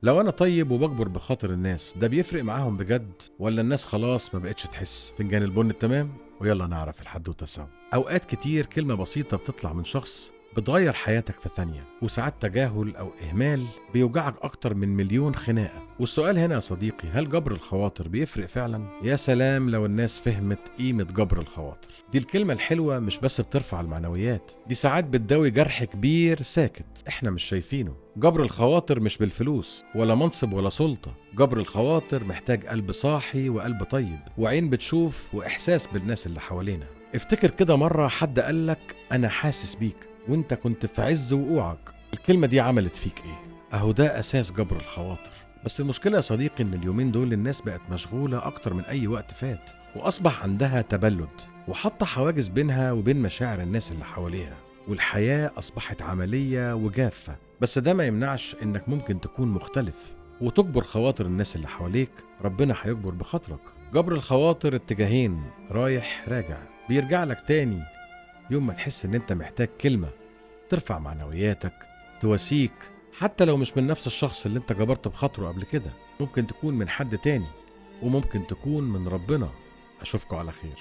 لو أنا طيب وبجبر بخاطر الناس، ده بيفرق معاهم بجد ولا الناس خلاص ما بقتش تحس؟ فنجان البن التمام، ويلا نعرف الحدوتة سوا. أوقات كتير كلمة بسيطة بتطلع من شخص بتغير حياتك في ثانية، وساعات تجاهل أو إهمال بيوجعك أكتر من مليون خناقة. والسؤال هنا يا صديقي، هل جبر الخواطر بيفرق فعلا؟ يا سلام لو الناس فهمت قيمة جبر الخواطر. دي الكلمة الحلوة مش بس بترفع المعنويات، دي ساعات بتداوي جرح كبير ساكت احنا مش شايفينه. جبر الخواطر مش بالفلوس ولا منصب ولا سلطة، جبر الخواطر محتاج قلب صاحي وقلب طيب وعين بتشوف وإحساس بالناس اللي حوالينا. افتكر كده مرة حد قالك أنا حاسس بيك وانت كنت في عز وقوعك، الكلمة دي عملت فيك ايه؟ اهو ده اساس جبر الخواطر. بس المشكلة يا صديقي ان اليومين دول الناس بقت مشغولة اكتر من اي وقت فات، واصبح عندها تبلد وحط حواجز بينها وبين مشاعر الناس اللي حواليها، والحياة اصبحت عملية وجافة. بس ده ما يمنعش انك ممكن تكون مختلف وتجبر خواطر الناس اللي حواليك، ربنا هيجبر بخاطرك. جبر الخواطر اتجاهين رايح راجع، بيرجع لك تاني يوم ما تحس ان انت محتاج كلمة ترفع معنوياتك، تواسيك، حتى لو مش من نفس الشخص اللي انت جبرت بخاطره قبل كده، ممكن تكون من حد تاني وممكن تكون من ربنا. اشوفكوا على خير.